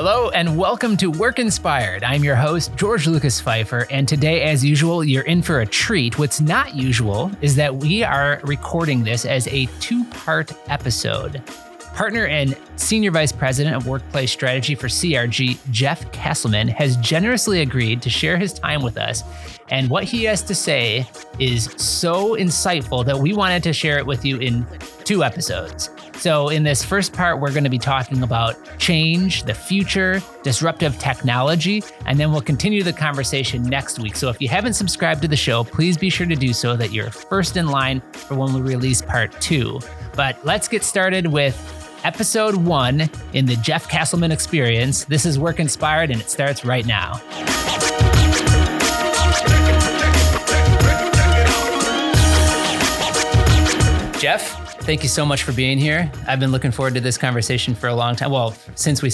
Hello and welcome to Work Inspired. I'm your host, George Lucas Pfeiffer, and today, as usual, you're in for a treat. What's not usual is that we are recording this as a two-part episode. Partner and Senior Vice President of Workplace Strategy for CRG, Geoff Kasselman, has generously agreed to share his time with us, and what he has to say is so insightful that we wanted to share it with you in two episodes. So in this first part, we're going to be talking about change, the future, disruptive technology, and then we'll continue the conversation next week. So if you haven't subscribed to the show, please be sure to do so that you're first in line for when we release part 2. But let's get started with episode 1 in the Geoff Kasselman experience. This is Work Inspired, and it starts right now. Geoff, thank you so much for being here. I've been looking forward to this conversation for a long time. Well, since we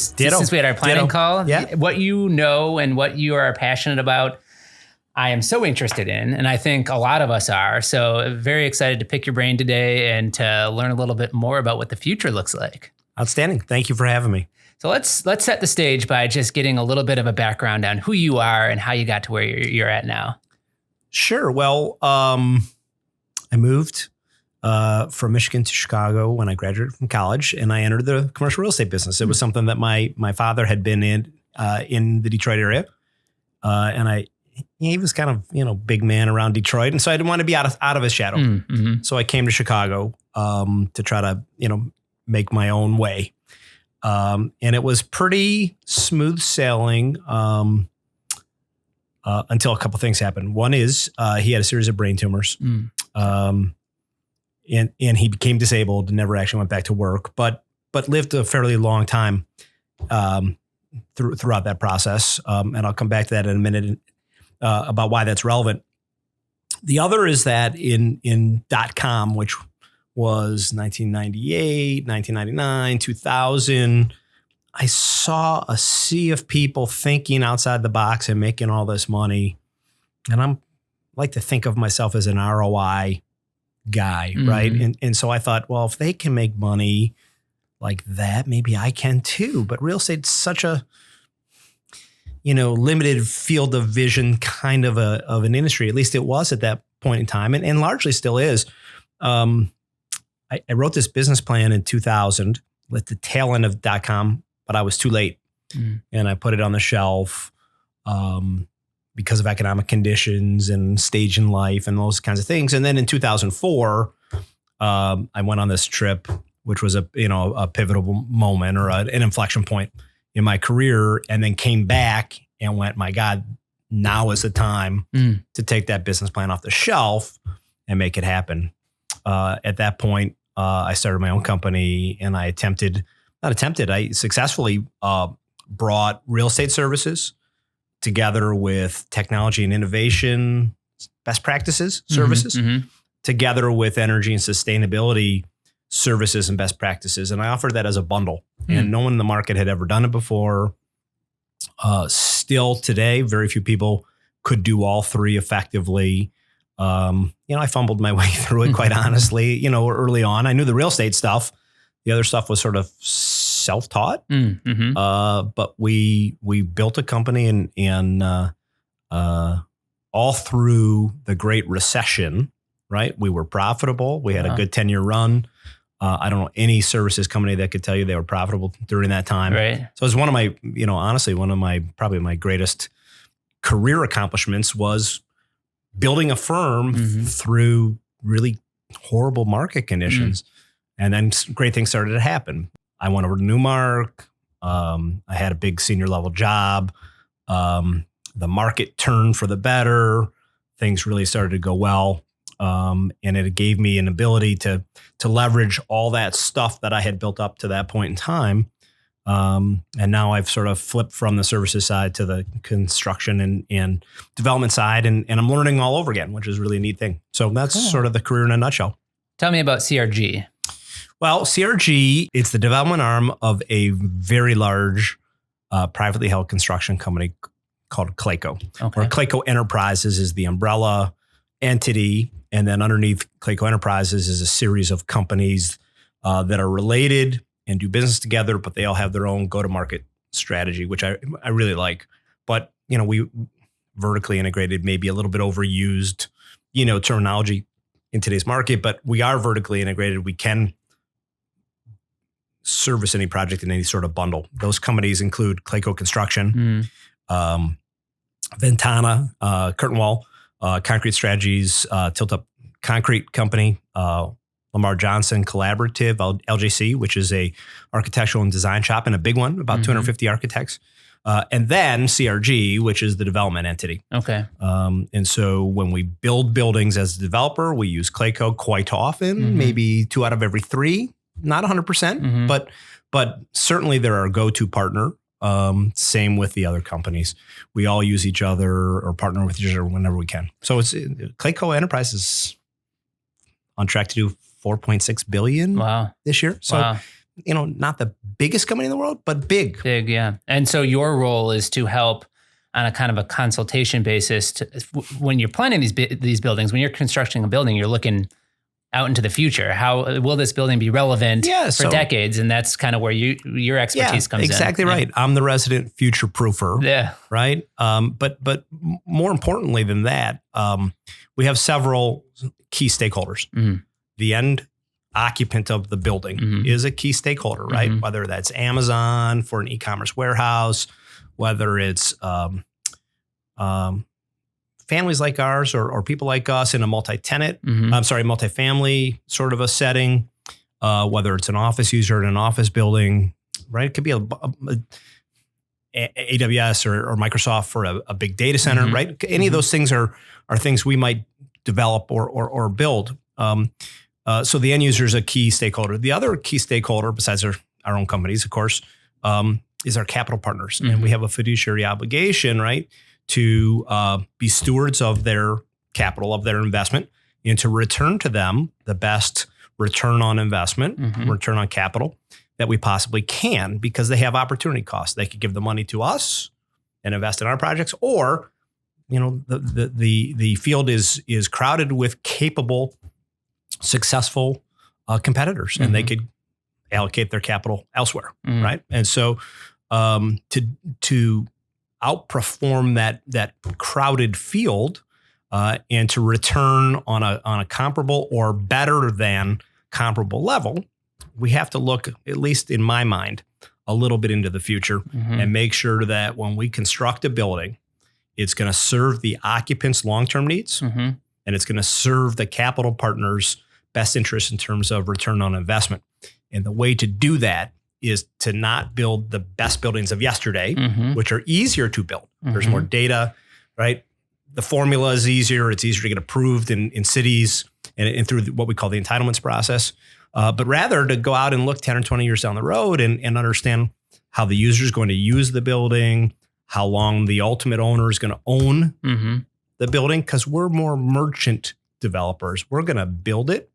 had our planning call, what you know and what you are passionate about, I am so interested in, and I think a lot of us are. So very excited to pick your brain today and to learn a little bit more about what the future looks like. Outstanding. Thank you for having me. So let's set the stage by just getting a little bit of a background on who you are and how you got to where you're at now. Sure. Well, I moved from Michigan to Chicago when I graduated from college, and I entered the commercial real estate business. It was something that my father had been in the Detroit area, and he was kind of big man around Detroit, and so I didn't want to be out of his shadow. Mm-hmm. So I came to Chicago to try to make my own way, and it was pretty smooth sailing until a couple things happened. One is he had a series of brain tumors. And he became disabled and never actually went back to work, but lived a fairly long time throughout that process. And I'll come back to that in a minute about why that's relevant. The other is that in .com, which was 1998, 1999, 2000, I saw a sea of people thinking outside the box and making all this money. And I like to think of myself as an ROI guy, right? And so I thought, well, if they can make money like that, maybe I can too. But real estate's such a limited field of vision kind of an industry. At least it was at that point in time, and largely still is. I wrote this business plan in 2000 at the tail end of .com, but I was too late, and I put it on the shelf. Because of economic conditions and stage in life and those kinds of things. And then in 2004, I went on this trip, which was a pivotal moment or an inflection point in my career, and then came back and went, my God, now is the time to take that business plan off the shelf and make it happen. At that point, I started my own company, and I successfully brought real estate services together with technology and innovation, best practices, services, together with energy and sustainability services and best practices. And I offered that as a bundle. And no one in the market had ever done it before. Still today, very few people could do all three effectively. I fumbled my way through it, quite honestly, early on. I knew the real estate stuff. The other stuff was sort of self-taught, but we built a company and all through the Great Recession, right? We were profitable. We had a good 10-year run. I don't know any services company that could tell you they were profitable during that time. Right. So it was one of my, honestly, probably my greatest career accomplishments was building a firm through really horrible market conditions. And then great things started to happen. I went over to Newmark. I had a big senior level job. The market turned for the better. Things really started to go well. And it gave me an ability to leverage all that stuff that I had built up to that point in time. And now I've sort of flipped from the services side to the construction and development side. And I'm learning all over again, which is really a neat thing. So that's sort of the career in a nutshell. Tell me about CRG. Well, CRG, it's the development arm of a very large privately held construction company called Clayco. Or Clayco Enterprises is the umbrella entity. And then underneath Clayco Enterprises is a series of companies that are related and do business together, but they all have their own go-to-market strategy, which I really like. But, we vertically integrated, maybe a little bit overused, terminology in today's market, but we are vertically integrated. We can service any project in any sort of bundle. Those companies include Clayco Construction, Ventana, Curtain Wall, Concrete Strategies, Tilt Up Concrete Company, Lamar Johnson Collaborative, LJC, which is a architectural and design shop, and a big one, about 250 architects. And then CRG, which is the development entity. Okay. And so when we build buildings as a developer, we use Clayco quite often, maybe 2 out of every 3, not 100%, but certainly they're our go-to partner. Same with the other companies. We all use each other or partner with each other whenever we can. So it's Clayco Enterprise is on track to do $4.6 billion this year. So, not the biggest company in the world, but big. Big, yeah. And so your role is to help on a kind of a consultation basis when you're planning these buildings, when you're constructing a building, you're looking out into the future. How will this building be relevant for decades? And that's kind of where your expertise comes in. Exactly right. I'm the resident future proofer. Yeah. Right. But more importantly than that, we have several key stakeholders. The end occupant of the building is a key stakeholder, right? Whether that's Amazon for an e-commerce warehouse, whether it's families like ours or people like us in a multifamily sort of a setting, whether it's an office user in an office building, right? It could be a AWS or Microsoft for a big data center, right? Any of those things are things we might develop or build. So the end user is a key stakeholder. The other key stakeholder, besides our own companies, of course, is our capital partners. And we have a fiduciary obligation, right, to be stewards of their capital, of their investment, and to return to them the best return on investment, return on capital that we possibly can, because they have opportunity costs. They could give the money to us and invest in our projects, or the field is crowded with capable, successful competitors, and they could allocate their capital elsewhere, right? And so to outperform that crowded field and to return on a comparable or better than comparable level, we have to look, at least in my mind, a little bit into the future and make sure that when we construct a building, it's going to serve the occupants' long-term needs, and it's going to serve the capital partners' best interest in terms of return on investment. And the way to do that is to not build the best buildings of yesterday, which are easier to build. There's more data, right? The formula is easier. It's easier to get approved in cities and through what we call the entitlements process. But rather to go out and look 10 or 20 years down the road and understand how the user is going to use the building, how long the ultimate owner is going to own the building, because we're more merchant developers. We're going to build it,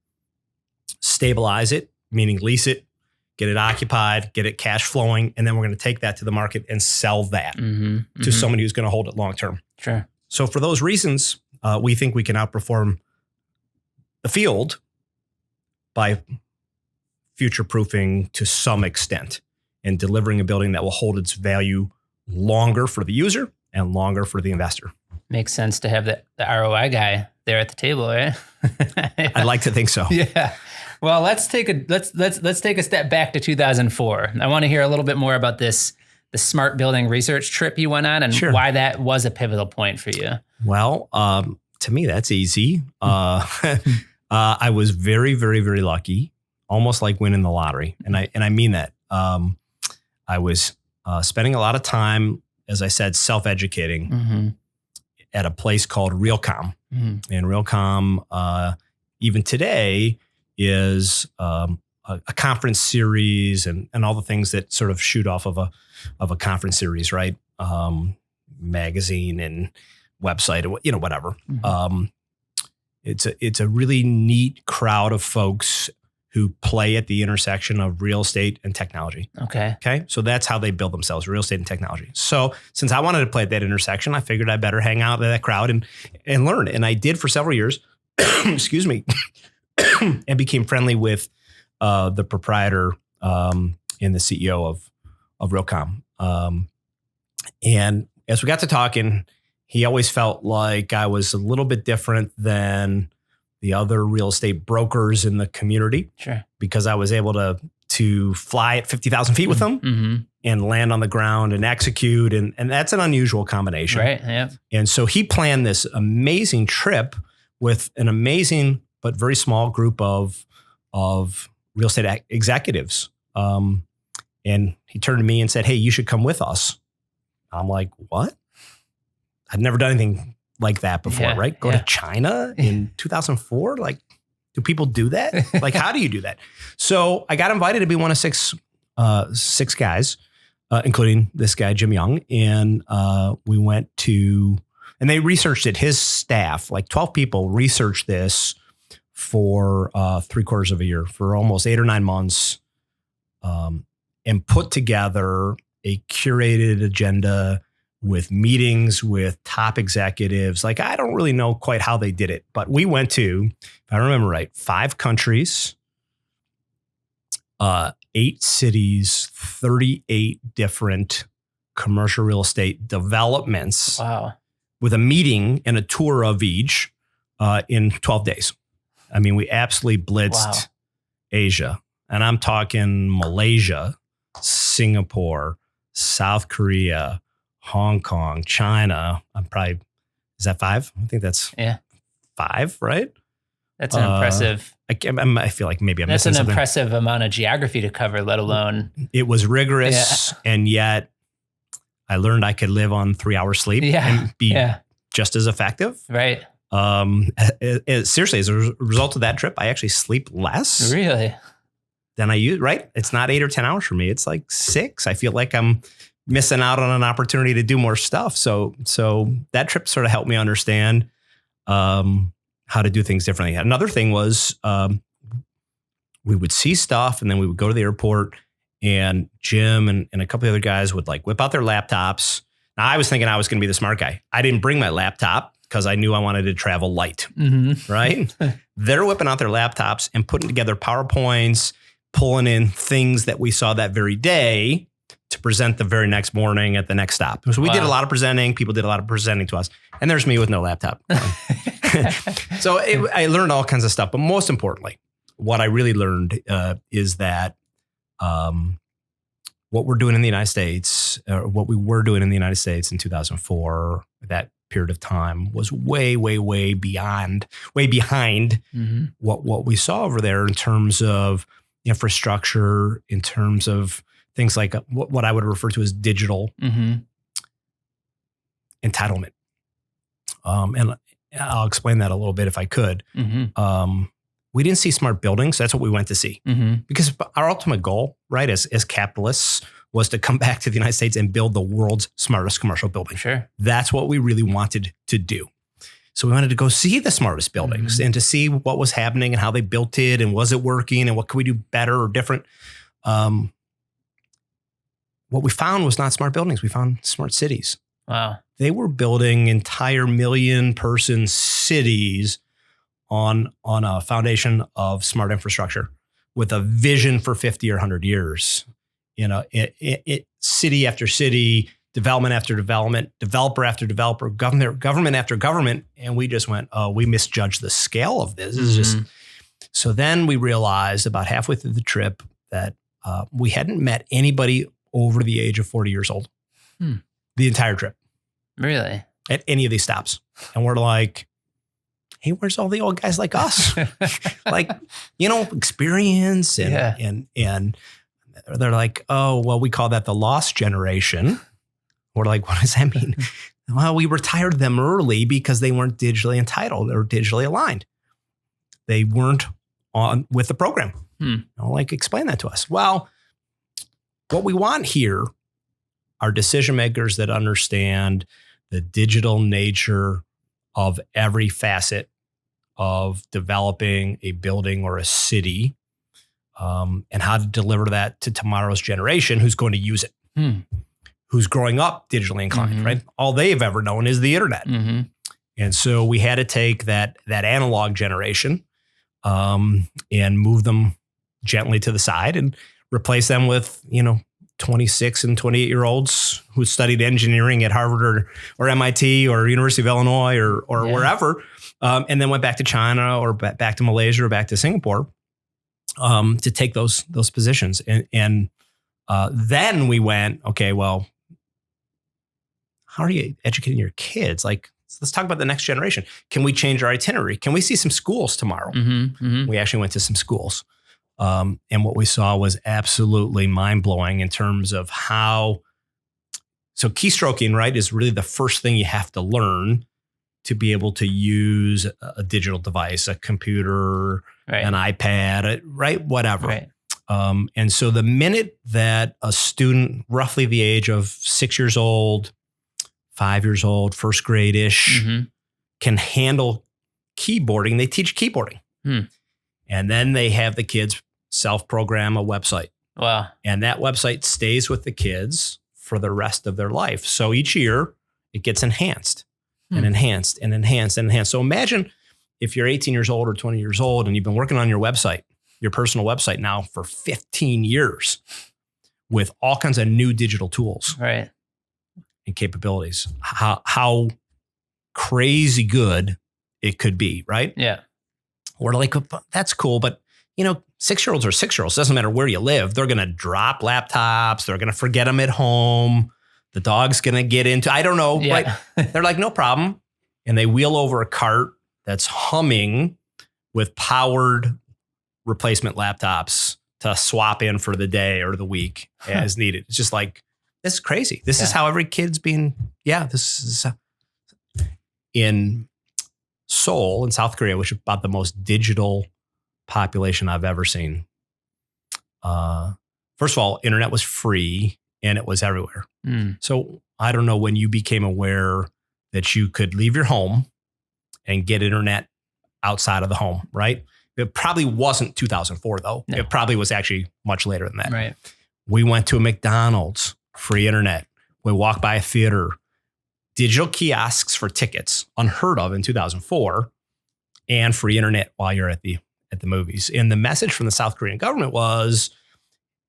stabilize it, meaning lease it, get it occupied, get it cash flowing, and then we're going to take that to the market and sell that to somebody who's going to hold it long term. Sure. So for those reasons, we think we can outperform the field by future-proofing to some extent and delivering a building that will hold its value longer for the user and longer for the investor. Makes sense to have the ROI guy there at the table, right? I'd like to think so. Yeah. Well, let's take a step back to 2004. I want to hear a little bit more about the smart building research trip you went on and why that was a pivotal point for you. Well, to me, that's easy. I was very, very, very lucky, almost like winning the lottery. And I mean that. I was spending a lot of time, as I said, self-educating at a place called Realcomm. And Realcomm, even today, is a conference series and all the things that sort of shoot off of a conference series, right? Magazine and website, whatever. It's a really neat crowd of folks who play at the intersection of real estate and technology. Okay. So that's how they build themselves, real estate and technology. So since I wanted to play at that intersection, I figured I better hang out with that crowd and learn. And I did for several years, excuse me, and became friendly with the proprietor and the CEO of Realcomm. And as we got to talking, he always felt like I was a little bit different than the other real estate brokers in the community. Sure. Because I was able to fly at 50,000 feet with them and land on the ground and execute. And that's an unusual combination. Right. Yeah. And so he planned this amazing trip with an amazing but very small group of real estate executives. And he turned to me and said, "Hey, you should come with us." I'm like, "What?" I'd never done anything like that before, right? Go to China in 2004? Like, do people do that? Like, how do you do that? So I got invited to be one of six guys, including this guy, Jim Young. And we went to, and they researched it. His staff, like 12 people, researched this for 3/4 of a year, for almost 8 or 9 months, and put together a curated agenda with meetings with top executives. Like, I don't really know quite how they did it, but we went to, if I remember right, 5 countries, 8 cities, 38 different commercial real estate developments. Wow. With a meeting and a tour of each in 12 days. I mean, we absolutely blitzed Asia. And I'm talking Malaysia, Singapore, South Korea, Hong Kong, China. Is that 5? I think that's 5, right? That's an impressive. I feel like maybe I'm That's missing an something. impressive amount of geography to cover, let alone. It was rigorous, and yet I learned I could live on 3 hours sleep and be just as effective. Right. Seriously, as a result of that trip, I actually sleep less. Really? Than I use, right? It's not 8 or 10 hours for me. It's like 6. I feel like I'm missing out on an opportunity to do more stuff. So that trip sort of helped me understand how to do things differently. Another thing was we would see stuff and then we would go to the airport and Jim and a couple of other guys would like whip out their laptops. Now I was thinking I was going to be the smart guy. I didn't bring my laptop because I knew I wanted to travel light, right? They're whipping out their laptops and putting together PowerPoints, pulling in things that we saw that very day to present the very next morning at the next stop. So we did a lot of presenting. People did a lot of presenting to us. And there's me with no laptop. So I learned all kinds of stuff. But most importantly, what I really learned is that what we're doing in the United States, or what we were doing in the United States in 2004, that period of time was way behind what we saw over there in terms of infrastructure, in terms of things like what I would refer to as digital entitlement. And I'll explain that a little bit if I could. We didn't see smart buildings. That's what we went to see. Because our ultimate goal, right, as capitalists, was to come back to the United States and build the world's smartest commercial building. Sure. That's what we really wanted to do. So we wanted to go see the smartest buildings and to see what was happening and how they built it and was it working and what could we do better or different. What we found was not smart buildings. We found smart cities. Wow. They were building entire 1 million person cities on a foundation of smart infrastructure with a vision for 50 or 100 years. You know, city after city, development after development, developer after developer, government after government. And we just went, oh, we misjudged the scale of this. It's just, so then we realized about halfway through the trip that we hadn't met anybody over the age of 40 years old the entire trip. Really? At any of these stops. And we're like, hey, where's all the old guys like us? Like, you know, experience and they're like, oh, well, we call that the lost generation. We're like, what does that mean? Well, we retired them early because they weren't digitally entitled or digitally aligned. They weren't on with the program. You know, like, explain that to us. Well, what we want here are decision makers that understand the digital nature of every facet of developing a building or a city, and how to deliver that to tomorrow's generation who's going to use it, who's growing up digitally inclined, right? All they've ever known is the internet. And so we had to take that analog generation and move them gently to the side and replace them with, you know, 26 and 28-year-olds who studied engineering at Harvard or MIT or University of Illinois or wherever, and then went back to China or back to Malaysia or back to Singapore to take those positions. And then we went, okay, well, how are you educating your kids? Like, let's talk about the next generation. Can we change our itinerary? Can we see some schools tomorrow? We actually went to some schools. And what we saw was absolutely mind-blowing in terms of how, so keystroking, right, is really the first thing you have to learn to be able to use a digital device, a computer, an iPad, right, whatever. Right. And so the minute that a student, roughly the age of 6 years old, 5 years old, first grade-ish, can handle keyboarding, they teach keyboarding. And then they have the kids self-program a website. Wow. And that website stays with the kids for the rest of their life. So each year it gets enhanced and enhanced and enhanced and enhanced. So imagine if you're 18 years old or 20 years old and you've been working on your website, your personal website now for 15 years with all kinds of new digital tools and capabilities, how crazy good it could be, right? Yeah. We're like, that's cool. But, 6-year-olds are 6-year-olds. Doesn't matter where you live. They're going to drop laptops. They're going to forget them at home. The dog's going to get into, I don't know. Right? They're like, no problem. And they wheel over a cart that's humming with powered replacement laptops to swap in for the day or the week as needed. It's just like, this is crazy. This is how every kid's being, this is in Seoul in South Korea, which is about the most digital population I've ever seen. First of all, internet was free and it was everywhere. So I don't know when you became aware that you could leave your home and get internet outside of the home, right? It probably wasn't 2004 though. No. It probably was actually much later than that. Right. We went to a McDonald's, free internet. We walked by a theater, digital kiosks for tickets, unheard of in 2004, and free internet while you're at the movies. And the message from the South Korean government was,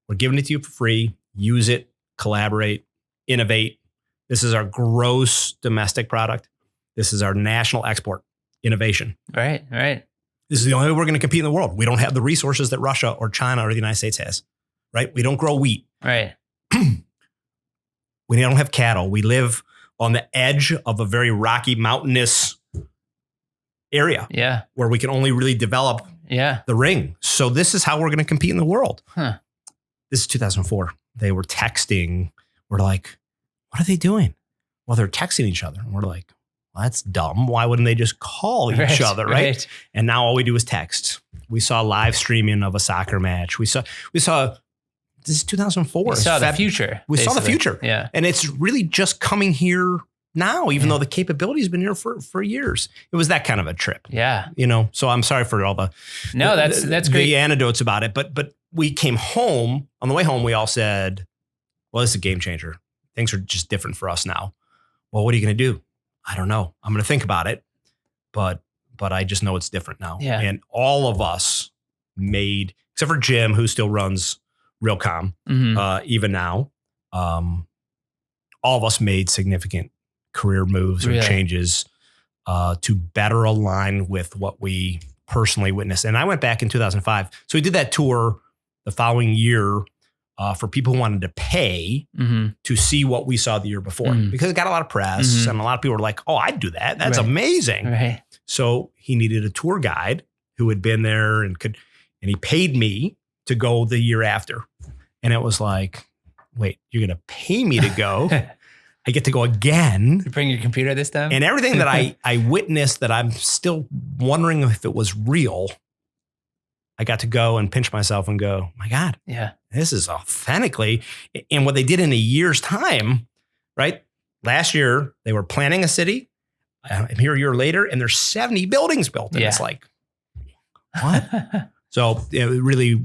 we're giving it to you for free. Use it, collaborate, innovate. This is our gross domestic product. This is our national export innovation. Right. This is the only way we're going to compete in the world. We don't have the resources that Russia or China or the United States has, right? We don't grow wheat. Right. We don't have cattle. We live on the edge of a very rocky, mountainous area where we can only really develop the ring. So this is how we're going to compete in the world. This is 2004. They were texting. We're like, what are they doing? Well, they're texting each other. And we're like, well, that's dumb. Why wouldn't they just call each other, right? And now all we do is text. We saw live streaming of a soccer match. We saw this is 2004. We saw the future. We saw the future. Yeah. And it's really just coming here now, even though the capability has been here for years. It was that kind of a trip. Yeah. So I'm sorry for all that's great. The anecdotes about it. But we came home. On the way home, we all said, well, this is a game changer. Things are just different for us now. Well, what are you going to do? I don't know. I'm going to think about it. But I just know it's different now. Yeah. And all of us made, except for Jim, who still runs Realcomm, even now, all of us made significant career moves or changes to better align with what we personally witnessed. And I went back in 2005. So we did that tour the following year for people who wanted to pay to see what we saw the year before, because it got a lot of press and a lot of people were like, oh, I'd do that. That's amazing. Right. So he needed a tour guide who had been there and he paid me to go the year after. And it was like, wait, you're going to pay me to go? I get to go again. You bring your computer this time? And everything that I witnessed that I'm still wondering if it was real, I got to go and pinch myself and go, my God, this is authentically. And what they did in a year's time, right? Last year, they were planning a city. I'm here a year later, and there's 70 buildings built. And it's like, what? So it really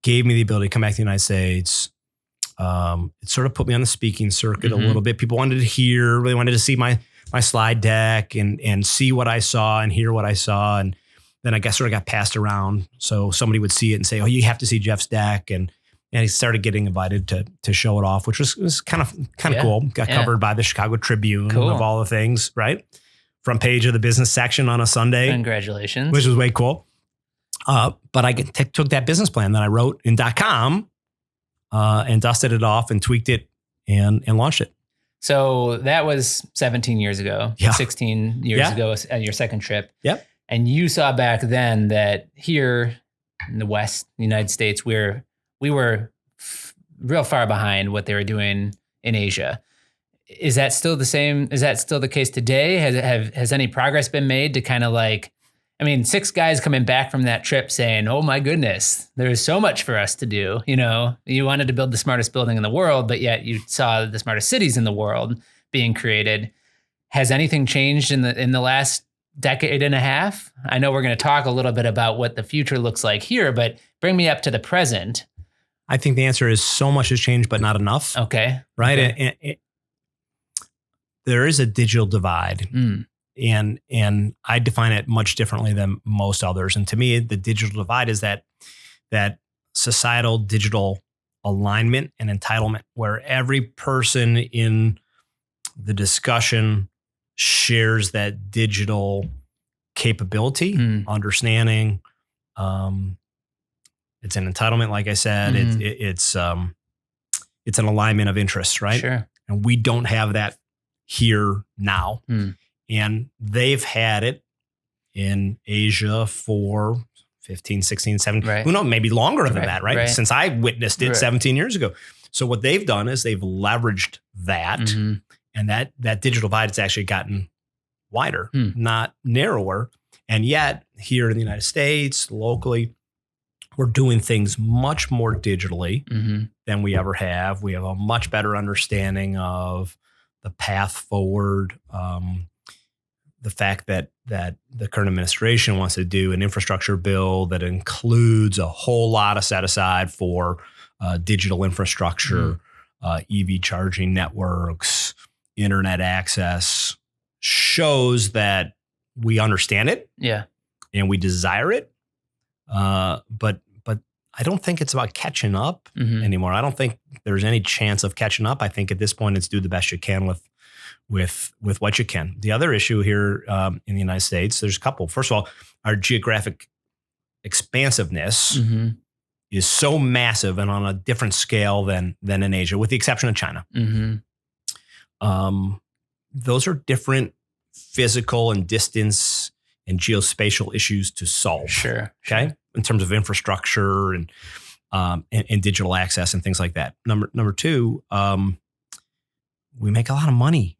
gave me the ability to come back to the United States. It sort of put me on the speaking circuit a little bit. People wanted to hear, really wanted to see my slide deck and see what I saw and hear what I saw. And then I guess sort of got passed around. So somebody would see it and say, oh, you have to see Geoff's deck. And And he started getting invited to show it off, which was kind of Yeah. cool. Got covered by the Chicago Tribune of all the things, right? Front page of the business section on a Sunday. Congratulations. Which was way cool. But I took that business plan that I wrote in .com and dusted it off and tweaked it and launched it. So that was 17 years ago, 16 years ago at your second trip. Yep. And you saw back then that here in the West, United States, we were real far behind what they were doing in Asia. Is that still the same? Is that still the case today? Has any progress been made to kind of like, I mean, 6 guys coming back from that trip saying, oh my goodness, there's so much for us to do. You know, you wanted to build the smartest building in the world, but yet you saw the smartest cities in the world being created. Has anything changed in the last decade and a half? I know we're going to talk a little bit about what the future looks like here, but bring me up to the present. I think the answer is so much has changed, but not enough. Okay. Right. Okay. And there is a digital divide. And I define it much differently than most others. And to me, the digital divide is that societal digital alignment and entitlement, where every person in the discussion shares that digital capability, understanding. It's an entitlement, like I said. It's an alignment of interests, right? Sure. And we don't have that here now. And they've had it in Asia for 15, 16, 17, right. Who knows, maybe longer than that, right? Right. Since I witnessed it 17 years ago. So what they've done is they've leveraged that, and that digital divide has actually gotten wider, not narrower. And yet here in the United States, locally, we're doing things much more digitally than we ever have. We have a much better understanding of the path forward. The fact that the current administration wants to do an infrastructure bill that includes a whole lot of set aside for digital infrastructure, EV charging networks, internet access, shows that we understand it, and we desire it. But I don't think it's about catching up anymore. I don't think there's any chance of catching up. I think at this point it's do the best you can with what you can. The other issue here in the United States, there's a couple. First of all, our geographic expansiveness is so massive and on a different scale than in Asia, with the exception of China. Those are different physical and distance and geospatial issues to solve. Sure. Okay. In terms of infrastructure and digital access and things like that. Number two, we make a lot of money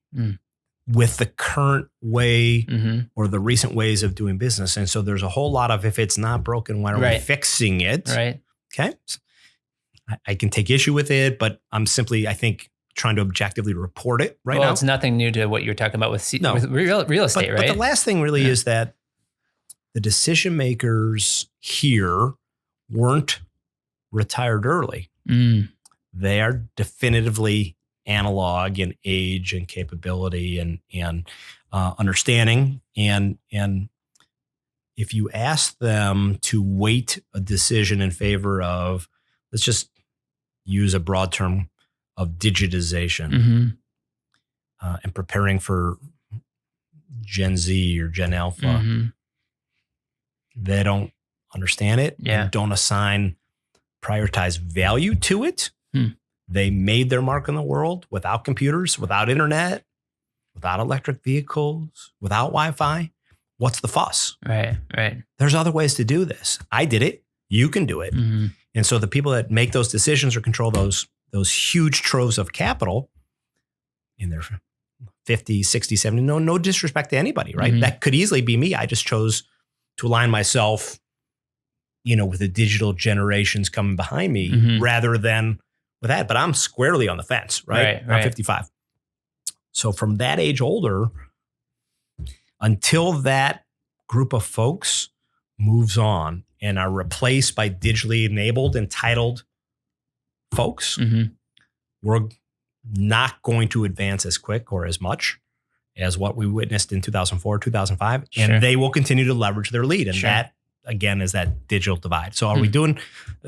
with the current way or the recent ways of doing business. And so there's a whole lot of, if it's not broken, why are we fixing it? Right. Okay. So I can take issue with it, but I'm simply, I think, trying to objectively report it now. Well, it's nothing new to what you were talking about with real estate, right? But the last thing really is that the decision makers here weren't retired early. They are definitively analog in age and capability and understanding. And if you ask them to weight a decision in favor of, let's just use a broad term of digitization and preparing for Gen Z or Gen Alpha, they don't understand it and don't prioritize value to it. They made their mark in the world without computers, without internet, without electric vehicles, without Wi-Fi. What's the fuss? Right. There's other ways to do this. I did it. You can do it. And so the people that make those decisions or control those huge troves of capital in their 50, 60, 70, no disrespect to anybody, right? That could easily be me. I just chose to align myself, with the digital generations coming behind me rather than with that. But I'm squarely on the fence, right? I'm 55. So from that age older, until that group of folks moves on and are replaced by digitally enabled, entitled folks, we're not going to advance as quick or as much as what we witnessed in 2004, 2005. And they will continue to leverage their lead. And that again, is that digital divide. So are we doing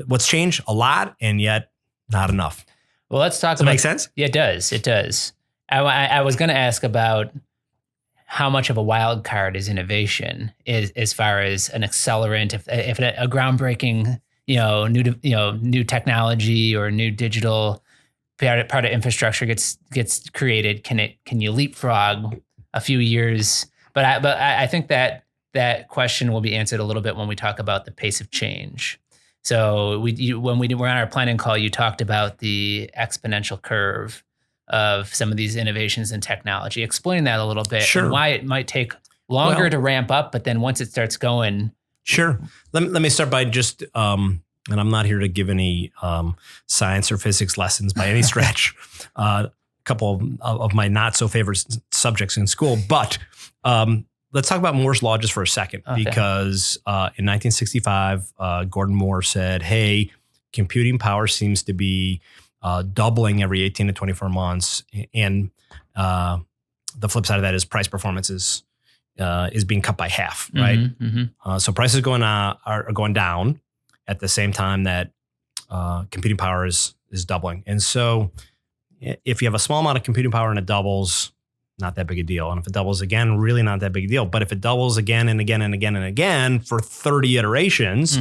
what's changed? A lot, and yet not enough. Well, let's talk Does that make sense? Yeah, it does. It does. I was going to ask about how much of a wild card is innovation, is as far as an accelerant. If a groundbreaking, new technology or new digital part of infrastructure gets created, can you leapfrog a few years? But I think that question will be answered a little bit when we talk about the pace of change. So when we were on our planning call, you talked about the exponential curve of some of these innovations in technology. Explain that a little bit. Sure. And why it might take longer to ramp up, but then once it starts going. Sure. Let me start by just, and I'm not here to give any science or physics lessons by any stretch. A couple of my not so favorite subjects in school, but let's talk about Moore's law just for a second, because in 1965, Gordon Moore said, hey, computing power seems to be doubling every 18 to 24 months. And the flip side of that is price performance is being cut by half, right? So prices are going down at the same time that computing power is doubling. And so if you have a small amount of computing power and it doubles, not that big a deal. And if it doubles again, really not that big a deal. But if it doubles again and again and again and again for 30 iterations,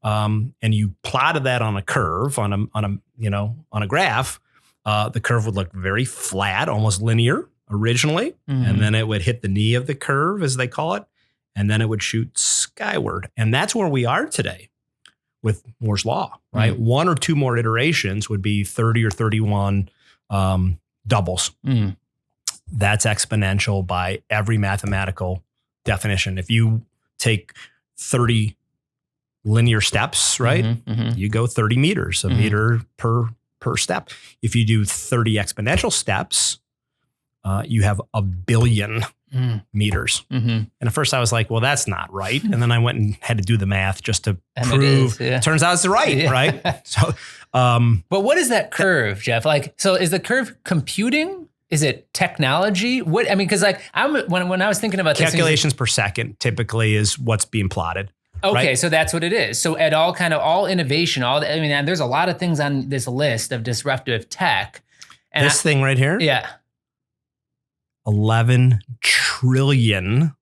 and you plotted that on a curve, on a graph, the curve would look very flat, almost linear originally, and then it would hit the knee of the curve, as they call it, and then it would shoot skyward. And that's where we are today with Moore's law, right? One or two more iterations would be 30 or 31 doubles. That's exponential by every mathematical definition. If you take 30 linear steps, right? You go 30 meters, a meter per step. If you do 30 exponential steps, you have 1 billion meters. And at first I was like, well, that's not right. And then I went and had to do the math just to prove. Turns out it's right, right? So, but what is that curve, Geoff? So is the curve computing? Is it technology? Because when I was thinking about calculations per second typically is what's being plotted. Okay, right? so that's what it is. So at all innovation, and there's a lot of things on this list of disruptive tech. And this thing right here, 11 trillion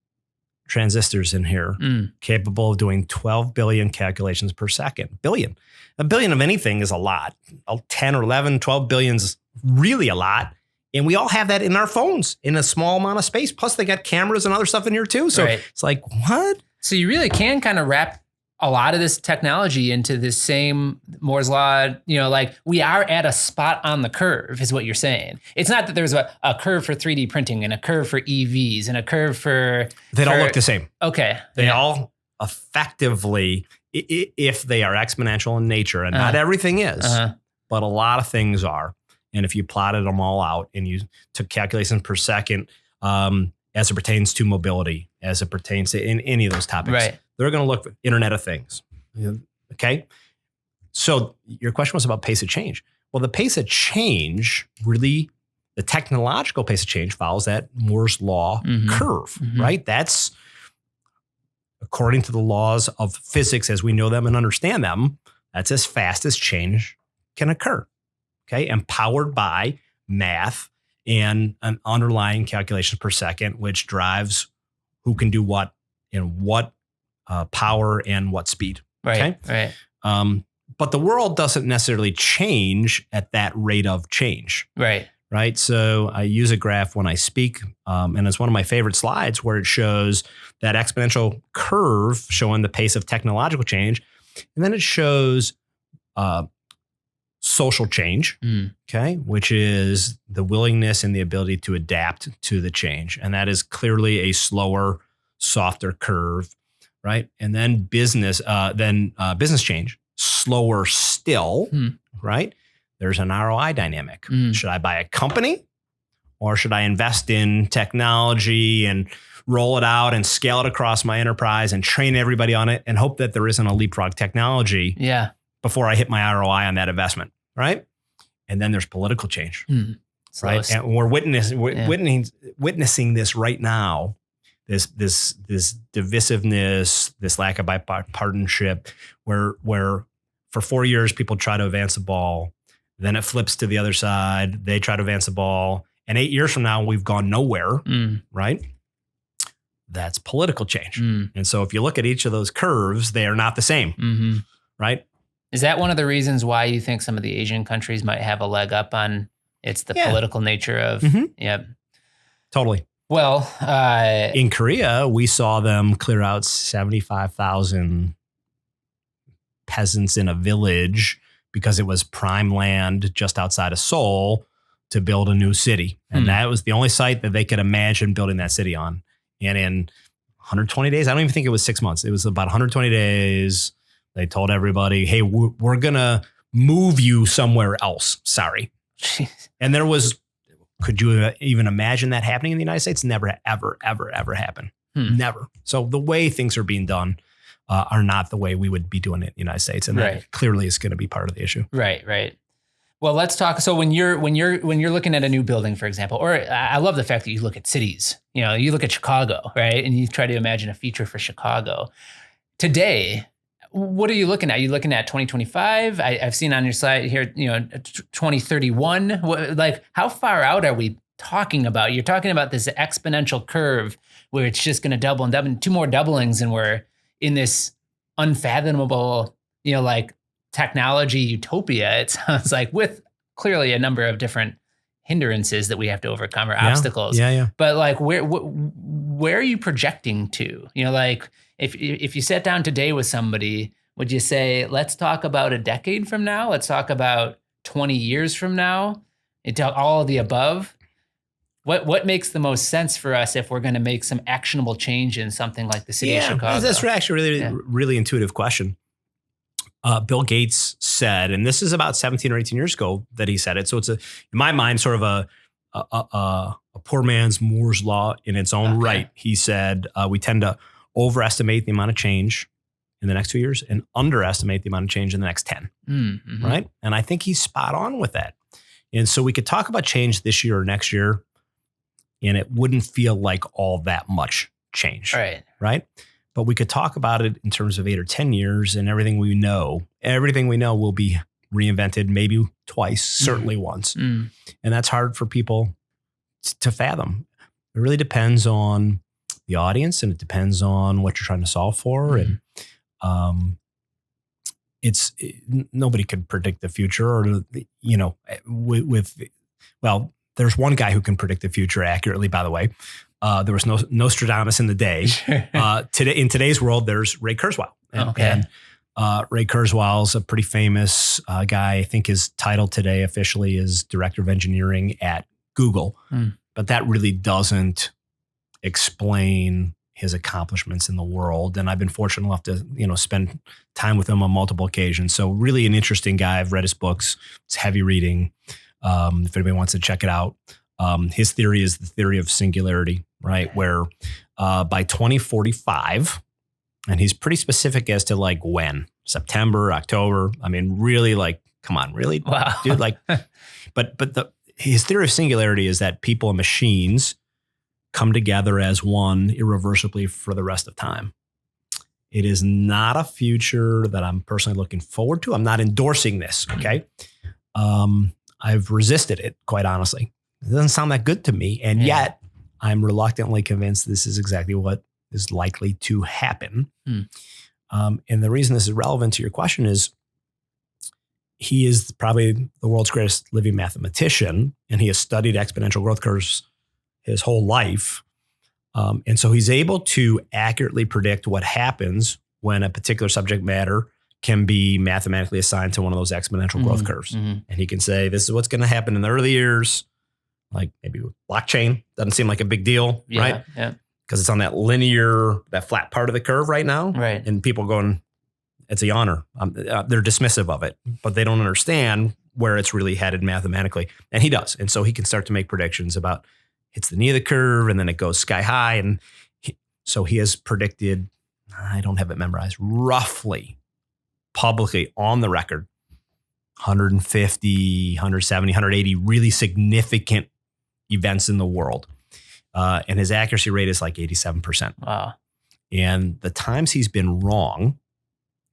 transistors in here, capable of doing 12 billion calculations per second. Billion. A billion of anything is a lot. 10 or 11, 12 billion's really a lot. And we all have that in our phones in a small amount of space. Plus they got cameras and other stuff in here too. So It's like, what? So you really can kind of wrap a lot of this technology into this same Moore's law, we are at a spot on the curve is what you're saying. It's not that there's a curve for 3D printing and a curve for EVs and a curve for... They all look the same. Okay. They all effectively, if they are exponential in nature, and not everything is, but a lot of things are. And if you plotted them all out and you took calculations per second, as it pertains to mobility, as it pertains to in any of those topics, they're going to look Internet of Things. Okay. So your question was about pace of change. Well, the pace of change, really, the technological pace of change follows that Moore's law curve, right? That's according to the laws of physics as we know them and understand them. That's as fast as change can occur. Okay. And powered by math and an underlying calculations per second, which drives who can do what in what power and what speed. Right. Okay? Right. But the world doesn't necessarily change at that rate of change. Right. Right. So I use a graph when I speak, and it's one of my favorite slides where it shows that exponential curve showing the pace of technological change, and then it shows social change, okay, which is the willingness and the ability to adapt to the change. And that is clearly a slower, softer curve, right? And then business change, slower still, right? There's an ROI dynamic. Should I buy a company or should I invest in technology and roll it out and scale it across my enterprise and train everybody on it and hope that there isn't a leapfrog technology before I hit my ROI on that investment, right? And then there's political change, right? And we're witnessing this right now. this divisiveness, this lack of bipartisanship, where for 4 years people try to advance the ball, then it flips to the other side. They try to advance the ball, and 8 years from now we've gone nowhere. Right? That's political change. And so if you look at each of those curves, they are not the same. Right? Is that one of the reasons why you think some of the Asian countries might have a leg up on it's the political nature of, Totally. Well, in Korea, we saw them clear out 75,000 peasants in a village because it was prime land just outside of Seoul to build a new city. And that was the only site that they could imagine building that city on. And in 120 days, I don't even think it was 6 months. It was about 120 days. They told everybody, hey, we're going to move you somewhere else. Sorry. Jeez. And there was, could you even imagine that happening in the United States? Never, ever, ever, ever happen. Never. So the way things are being done are not the way we would be doing it in the United States. And that clearly is going to be part of the issue. Right. Well, let's talk. So when you're looking at a new building, for example, or I love the fact that you look at cities, you look at Chicago, right? And you try to imagine a future for Chicago. Today, what are you looking at? Are you looking at 2025? I've seen on your slide here, 2031. Like, how far out are we talking about? You're talking about this exponential curve where it's just going to double and double, 2 more doublings, and we're in this unfathomable, like technology utopia. It sounds like, with clearly a number of different hindrances that we have to overcome, or obstacles. Yeah. But like, where are you projecting to? Like, if you sat down today with somebody, would you say, let's talk about a decade from now? Let's talk about 20 years from now? All of the above? What makes the most sense for us if we're going to make some actionable change in something like the city of Chicago? That's actually really intuitive question. Bill Gates said, and this is about 17 or 18 years ago that he said it. So it's in my mind, sort of a poor man's Moore's law in its own right. He said, we tend to overestimate the amount of change in the next 2 years and underestimate the amount of change in the next 10. Right? And I think he's spot on with that. And so we could talk about change this year or next year, and it wouldn't feel like all that much change. Right? But we could talk about it in terms of 8 or 10 years, and everything we know will be reinvented, maybe twice, certainly once. And that's hard for people to fathom. It really depends on the audience, and it depends on what you're trying to solve for. And nobody could predict the future, or, there's one guy who can predict the future accurately, by the way. There was no Nostradamus in the day. In today's world, there's Ray Kurzweil. And Ray Kurzweil's a pretty famous guy. I think his title today officially is Director of Engineering at Google. But that really doesn't explain his accomplishments in the world. And I've been fortunate enough to, spend time with him on multiple occasions. So really an interesting guy. I've read his books. It's heavy reading. If anybody wants to check it out. His theory is the theory of singularity, right? Where by 2045, and he's pretty specific as to like when, September, October. I mean, really, like, come on, really? Wow. Dude, like, his theory of singularity is that people and machines come together as one irreversibly for the rest of time. It is not a future that I'm personally looking forward to. I'm not endorsing this, okay? I've resisted it, quite honestly. It doesn't sound that good to me. And yet I'm reluctantly convinced this is exactly what is likely to happen. And the reason this is relevant to your question is he is probably the world's greatest living mathematician, and he has studied exponential growth curves his whole life. And so he's able to accurately predict what happens when a particular subject matter can be mathematically assigned to one of those exponential growth curves. And he can say, this is what's going to happen in the early years, like maybe with blockchain. Doesn't seem like a big deal, right? Yeah. Because it's on that flat part of the curve right now. Right. And people are going, it's a yawner. They're dismissive of it, but they don't understand where it's really headed mathematically. And he does. And so he can start to make predictions about hits the knee of the curve and then it goes sky high. And so he has predicted, I don't have it memorized, roughly publicly on the record, 150, 170, 180 really significant events in the world. and his accuracy rate is like 87%. Wow. And the times he's been wrong,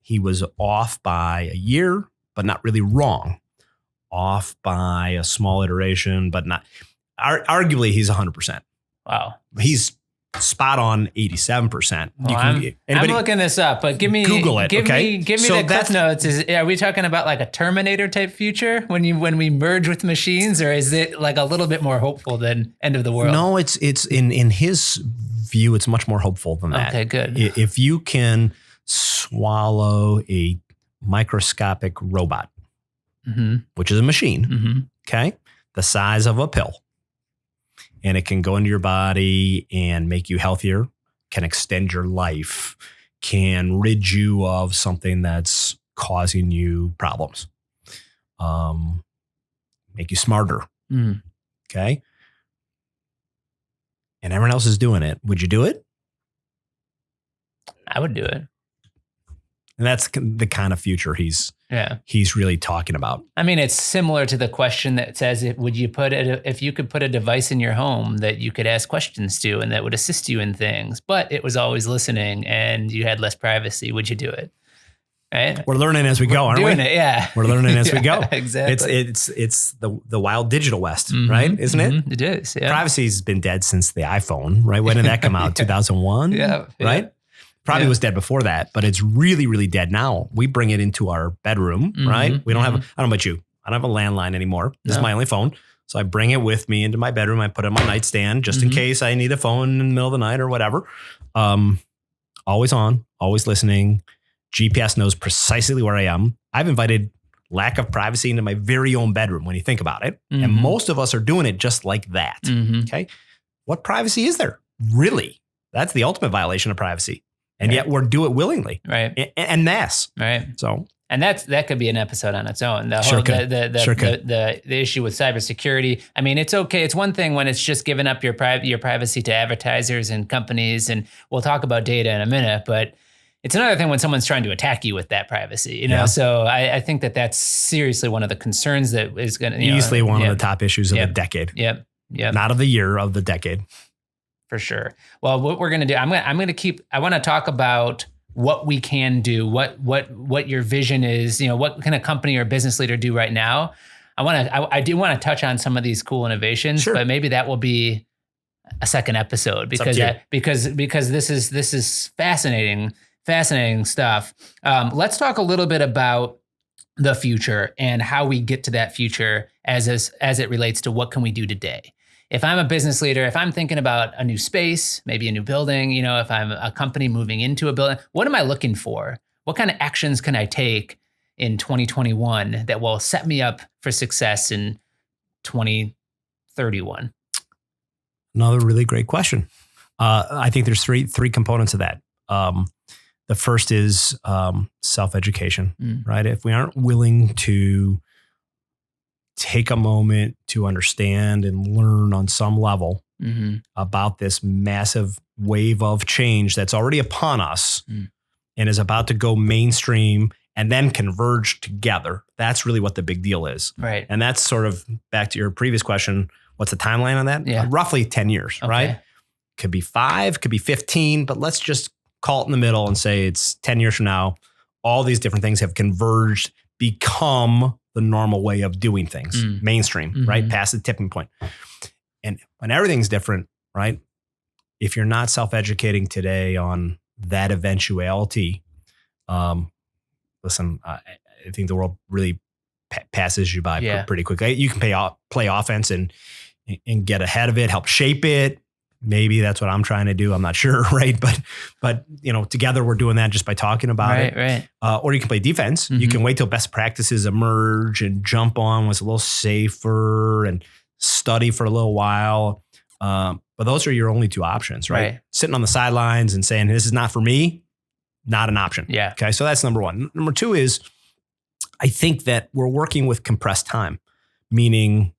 he was off by a year, but not really wrong. Off by a small iteration, but not. Arguably, he's 100%. Wow. He's spot on 87%. Well, I'm looking this up, but give me Google it. Give Okay? me the cliff notes. Are we talking about like a Terminator type future when we merge with machines, or is it like a little bit more hopeful than end of the world? No, it's in his view, it's much more hopeful than that. Okay, good. If you can swallow a microscopic robot, which is a machine, okay, the size of a pill, and it can go into your body and make you healthier, can extend your life, can rid you of something that's causing you problems, make you smarter, okay? And everyone else is doing it. Would you do it? I would do it. And that's the kind of future he's really talking about. I mean, it's similar to the question that says, if you could put a device in your home that you could ask questions to and that would assist you in things, but it was always listening and you had less privacy, would you do it? Right? We're learning as we go, aren't we? Doing it, yeah. We're learning as we go. Exactly. It's the wild digital west, right? Isn't it? It is. Yeah. Privacy's been dead since the iPhone, right? When did that come out? 2001? Yeah. Right? Probably was dead before that, but it's really, really dead now. We bring it into our bedroom, right? We don't have, I don't know about you. I don't have a landline anymore. This is my only phone. So I bring it with me into my bedroom. I put it on my nightstand just in case I need a phone in the middle of the night or whatever. Always on, always listening. GPS knows precisely where I am. I've invited lack of privacy into my very own bedroom when you think about it. And most of us are doing it just like that. Okay. What privacy is there? Really? That's the ultimate violation of privacy. And yet we're do it willingly, right? And mass, right? So, and that could be an episode on its own. The issue with cybersecurity. I mean, it's okay. It's one thing when it's just giving up your privacy to advertisers and companies, and we'll talk about data in a minute. But it's another thing when someone's trying to attack you with that privacy. You know, so I think that's seriously one of the concerns that is going to easily one of the top issues of the decade. Yep. Not of the year, of the decade. For sure. Well, what we're going to do, I want to talk about what we can do, what your vision is, what can a company or business leader do right now? I do want to touch on some of these cool innovations, but maybe that will be a second episode because this is fascinating stuff. Let's talk a little bit about the future and how we get to that future as it relates to what can we do today. If I'm a business leader, if I'm thinking about a new space, maybe a new building, if I'm a company moving into a building, what am I looking for? What kind of actions can I take in 2021 that will set me up for success in 2031? Another really great question. I think there's three components of that. The first is self-education, right? If we aren't willing to take a moment to understand and learn on some level about this massive wave of change that's already upon us and is about to go mainstream and then converge together. That's really what the big deal is. Right. And that's sort of back to your previous question. What's the timeline on that? Yeah. Roughly 10 years, right? Could be 5, could be 15, but let's just call it in the middle and say it's 10 years from now. All these different things have converged, become the normal way of doing things, mainstream, right? Past the tipping point. And when everything's different, right? If you're not self-educating today on that eventuality, listen, I think the world really passes you by pretty quickly. You can play offense and get ahead of it, help shape it. Maybe that's what I'm trying to do. I'm not sure, right? But together we're doing that just by talking about it. Right. Or you can play defense. You can wait till best practices emerge and jump on what's a little safer and study for a little while. But those are your only two options, right? Sitting on the sidelines and saying, this is not for me, not an option. Yeah. Okay. So that's number one. Number two is, I think that we're working with compressed time, meaning,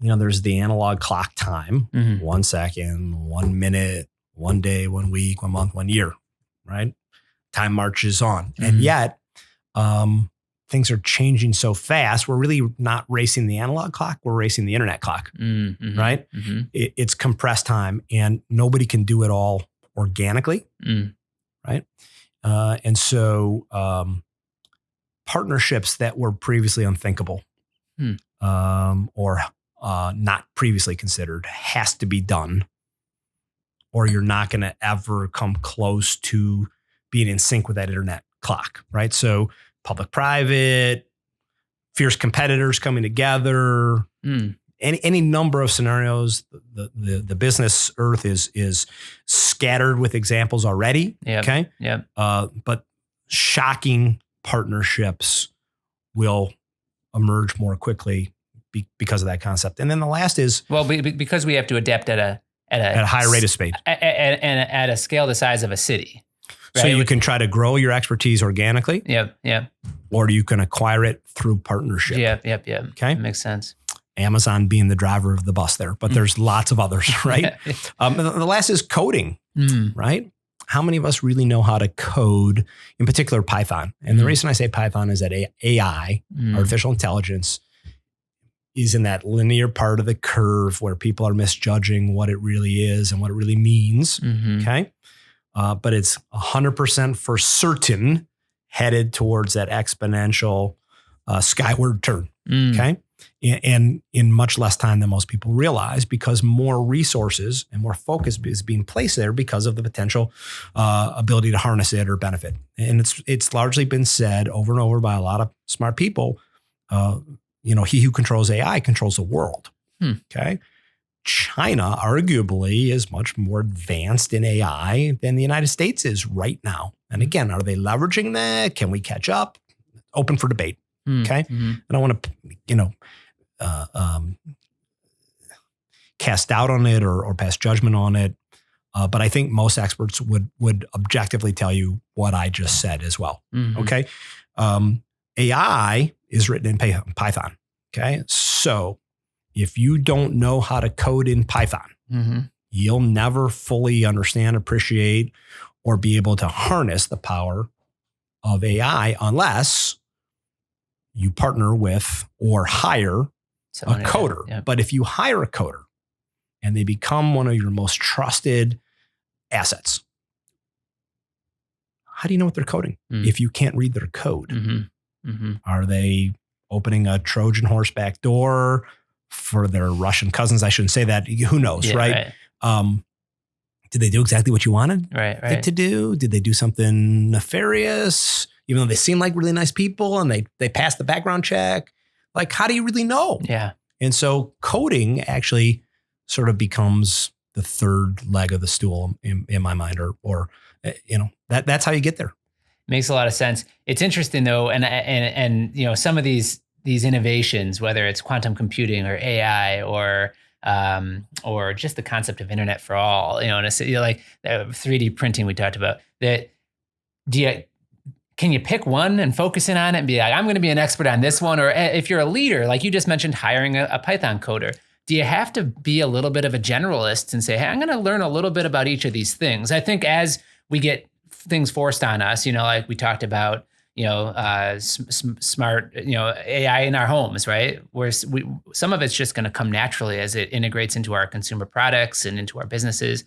there's the analog clock time, 1 second, 1 minute, 1 day, 1 week, 1 month, 1 year, right? Time marches on. And yet, things are changing so fast. We're really not racing the analog clock. We're racing the internet clock, right? It's compressed time, and nobody can do it all organically, right? And so partnerships that were previously unthinkable or not previously considered has to be done, or you're not going to ever come close to being in sync with that internet clock, right? So public-private, fierce competitors coming together, any number of scenarios. The business earth is scattered with examples already. Okay. But shocking partnerships will emerge more quickly because of that concept. And then the last is because we have to adapt at a higher rate of speed and at a scale the size of a city. Right? So you can try to grow your expertise organically. Or you can acquire it through partnership. Okay. Makes sense. Amazon being the driver of the bus there, but there's lots of others, right? The last is coding, right? How many of us really know how to code, in particular Python? And the reason I say Python is that AI, artificial intelligence, is in that linear part of the curve where people are misjudging what it really is and what it really means, okay? But it's 100% for certain headed towards that exponential skyward turn, okay? And in much less time than most people realize, because more resources and more focus is being placed there because of the potential ability to harness it or benefit. And it's largely been said over and over by a lot of smart people, he who controls AI controls the world, okay? China arguably is much more advanced in AI than the United States is right now. And again, are they leveraging that? Can we catch up? Open for debate. Okay. I don't want to, cast doubt on it or pass judgment on it. But I think most experts would objectively tell you what I just said as well. Okay. AI is written in Python. Okay. So if you don't know how to code in Python, you'll never fully understand, appreciate, or be able to harness the power of AI unless you partner with or hire a coder. But if you hire a coder and they become one of your most trusted assets, how do you know what they're coding if you can't read their code? Are they opening a Trojan horse back door for their Russian cousins? I shouldn't say that. Who knows, right? Did they do exactly what you wanted it to do? Did they do something nefarious? Even though they seem like really nice people and they passed the background check, like, how do you really know? And so coding actually sort of becomes the third leg of the stool in my mind, or that's how you get there. Makes a lot of sense. It's interesting though, and some of these innovations, whether it's quantum computing or AI or just the concept of internet for all, like 3D printing we talked about, that can you pick one and focus in on it and be like, I'm going to be an expert on this one? Or if you're a leader, like you just mentioned, hiring a Python coder, do you have to be a little bit of a generalist and say, hey, I'm going to learn a little bit about each of these things? I think as we get things forced on us, like we talked about, smart, AI in our homes, right? Where some of it's just going to come naturally as it integrates into our consumer products and into our businesses.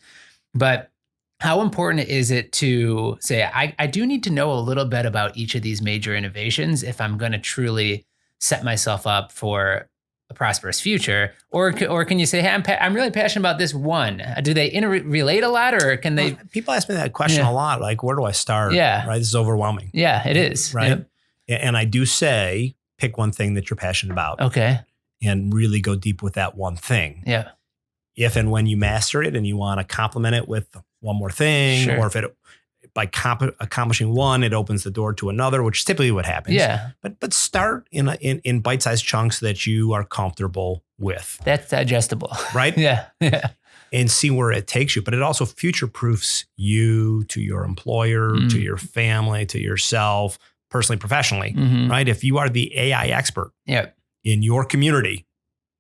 But how important is it to say, I do need to know a little bit about each of these major innovations if I'm going to truly set myself up for a prosperous future? Or can you say, hey, I'm really passionate about this one? Do they interrelate a lot, or can they? People ask me that question a lot. Like, where do I start? Right. This is overwhelming. Yeah, it is. Right. And I do say, pick one thing that you're passionate about. Okay. And really go deep with that one thing. Yeah. If and when you master it and you want to complement it with one more thing, or if by accomplishing one, it opens the door to another, which is typically what happens. Yeah. But start in bite-sized chunks that you are comfortable with. That's digestible. Right? Yeah. And see where it takes you. But it also future-proofs you to your employer, to your family, to yourself, personally, professionally, right? If you are the AI expert in your community,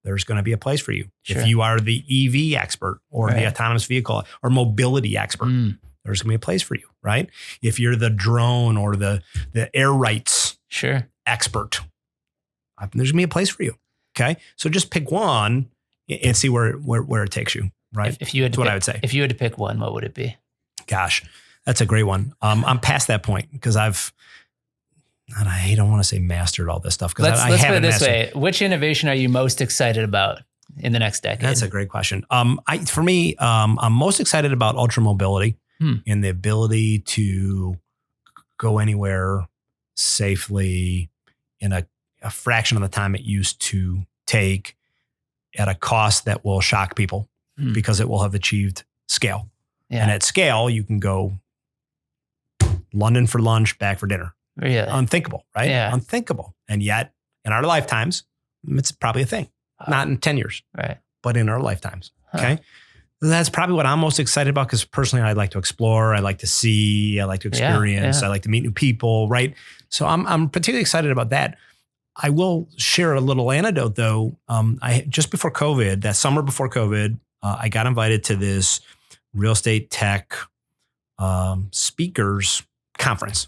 there's going to be a place for you. Sure. If you are the EV expert or the autonomous vehicle or mobility expert, there's going to be a place for you, right? If you're the drone or the air rights expert, there's gonna be a place for you. Okay. So just pick one and see where it takes you. Right. If you had to That's what pick, I would say. If you had to pick one, what would it be? Gosh, that's a great one. I'm past that point because I don't want to say mastered all this stuff because I let's put haven't it this mastered. way. Which innovation are you most excited about in the next decade? That's a great question. For me, I'm most excited about ultramobility and the ability to go anywhere safely in a fraction of the time it used to take at a cost that will shock people because it will have achieved scale. Yeah. And at scale, you can go London for lunch, back for dinner. Really? Unthinkable, right? Yeah. Unthinkable. And yet in our lifetimes, it's probably a thing. Not in 10 years, right? But in our lifetimes. Okay. That's probably what I'm most excited about because personally, I like to explore. I like to see. I like to experience. I like to meet new people. Right. So I'm particularly excited about that. I will share a little anecdote though. Just before COVID, that summer before COVID, I got invited to this real estate tech speakers conference.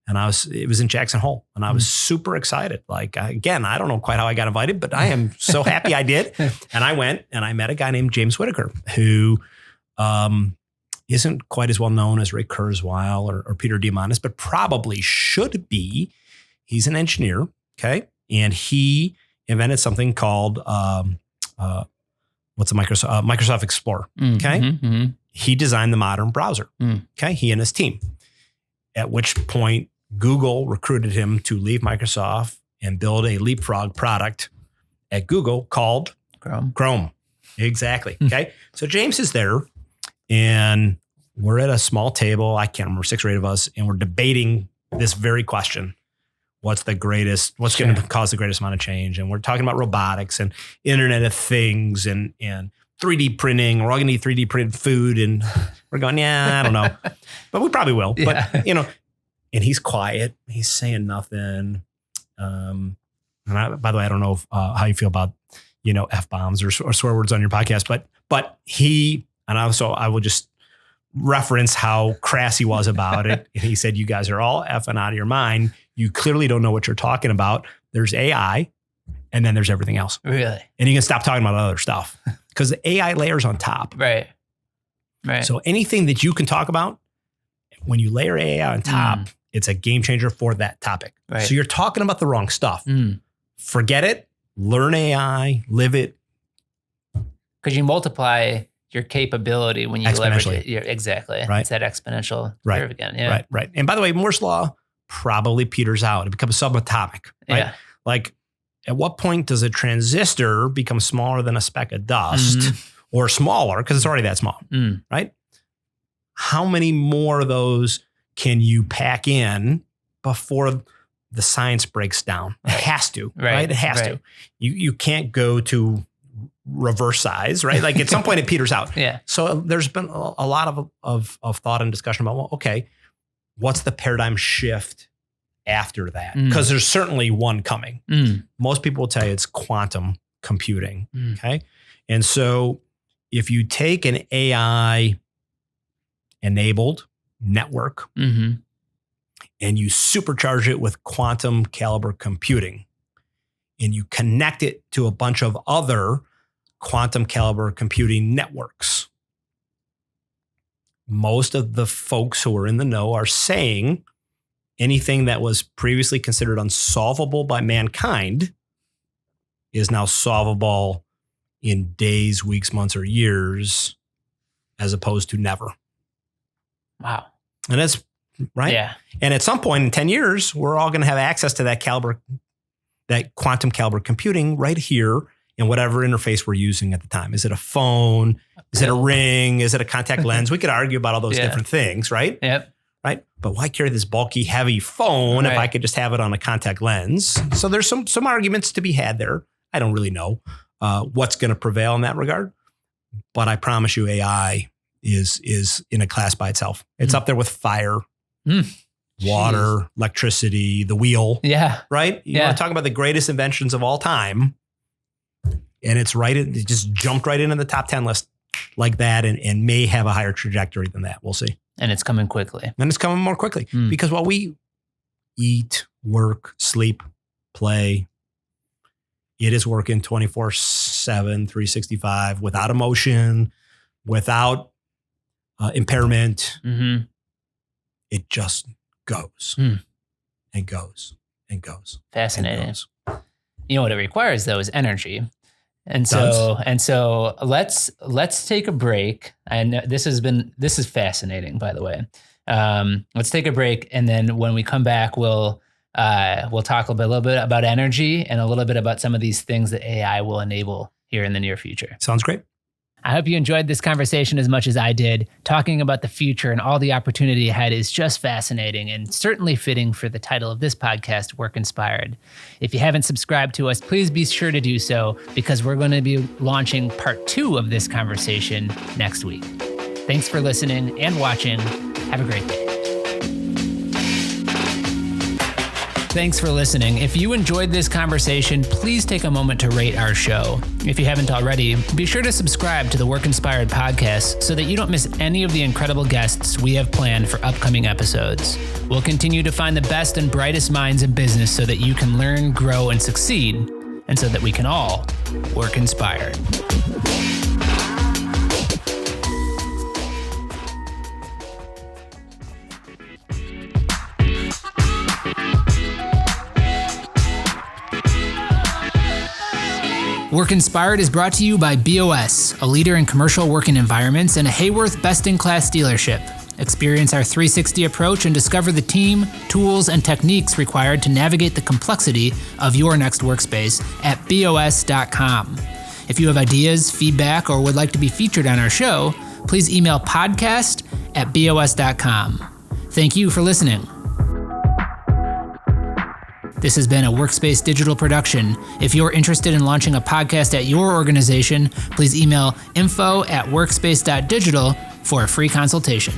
And it was in Jackson Hole and I was super excited. Like, again, I don't know quite how I got invited, but I am so happy I did. And I went and I met a guy named James Whitaker, who isn't quite as well known as Ray Kurzweil or Peter Diamandis, but probably should be. He's an engineer. Okay. And he invented something called, what's a Microsoft Explorer. Okay. Mm-hmm. He designed the modern browser. Okay. He and his team, at which point Google recruited him to leave Microsoft and build a leapfrog product at Google called Chrome. Exactly. Okay. So James is there and we're at a small table. I can't remember, 6 or 8 of us. And we're debating this very question. What's going to cause the greatest amount of change? And we're talking about robotics and Internet of Things and 3D printing. We're all going to eat 3D printed food. And we're going, yeah, I don't know, but we probably will. Yeah. But, and he's quiet. He's saying nothing. And by the way, I don't know how you feel about, F-bombs or swear words on your podcast, but I will just reference how crass he was about it. And he said, you guys are all effing out of your mind. You clearly don't know what you're talking about. There's AI and then there's everything else. Really? And you can stop talking about other stuff because the AI layers on top. Right. So anything that you can talk about, when you layer AI on top, it's a game changer for that topic. Right. So you're talking about the wrong stuff. Forget it. Learn AI, live it. Because you multiply your capability when you leverage it. Exactly. Right. It's that exponential curve again. Yeah. Right. And by the way, Moore's law probably peters out. It becomes subatomic. Right. Yeah. Like, at what point does a transistor become smaller than a speck of dust or smaller? Because it's already that small. Right. How many more of those can you pack in before the science breaks down? It has to. Right. It has to. You can't go to reverse size, right? Like at some point it peters out. Yeah. So there's been a lot of thought and discussion about, well, okay, what's the paradigm shift after that? Because there's certainly one coming. Most people will tell you it's quantum computing. Okay. And so if you take an AI enabled network and you supercharge it with quantum caliber computing and you connect it to a bunch of other quantum caliber computing networks, most of the folks who are in the know are saying anything that was previously considered unsolvable by mankind is now solvable in days, weeks, months, or years, as opposed to never. Wow. And that's right. Yeah. And at some point in 10 years, we're all going to have access to that quantum caliber computing right here in whatever interface we're using at the time. Is it a phone? Is it a ring? Is it a contact lens? We could argue about all those different things, right? Yep. Right. But why carry this bulky, heavy phone if I could just have it on a contact lens? So there's some arguments to be had there. I don't really know what's going to prevail in that regard. But I promise you AI is in a class by itself. It's up there with fire, water, electricity, the wheel. Yeah. Right? You want to talk about the greatest inventions of all time. And it just jumped right into the top 10 list like that and may have a higher trajectory than that. We'll see. And it's coming quickly. And it's coming more quickly because eat, work, sleep, play. It is working 24/7, 365 without emotion, without impairment. Mm-hmm. It just goes and goes and goes. Fascinating. And goes. You know what it requires though is energy. And so let's take a break. And this is fascinating, by the way. Let's take a break, and then when we come back, we'll talk a little bit about energy and a little bit about some of these things that AI will enable here in the near future. Sounds great. I hope you enjoyed this conversation as much as I did. Talking about the future and all the opportunity ahead is just fascinating and certainly fitting for the title of this podcast, Work Inspired. If you haven't subscribed to us, please be sure to do so, because we're going to be launching part 2 of this conversation next week. Thanks for listening and watching. Have a great day. Thanks for listening. If you enjoyed this conversation, please take a moment to rate our show. If you haven't already, be sure to subscribe to the Work Inspired podcast so that you don't miss any of the incredible guests we have planned for upcoming episodes. We'll continue to find the best and brightest minds in business so that you can learn, grow, and succeed, and so that we can all work inspired. Work Inspired is brought to you by BOS, a leader in commercial working environments and a Hayworth best-in-class dealership. Experience our 360 approach and discover the team, tools, and techniques required to navigate the complexity of your next workspace at BOS.com. If you have ideas, feedback, or would like to be featured on our show, please email podcast@BOS.com. Thank you for listening. This has been a Workspace digital production. If you're interested in launching a podcast at your organization, please email info@workspace.digital for a free consultation.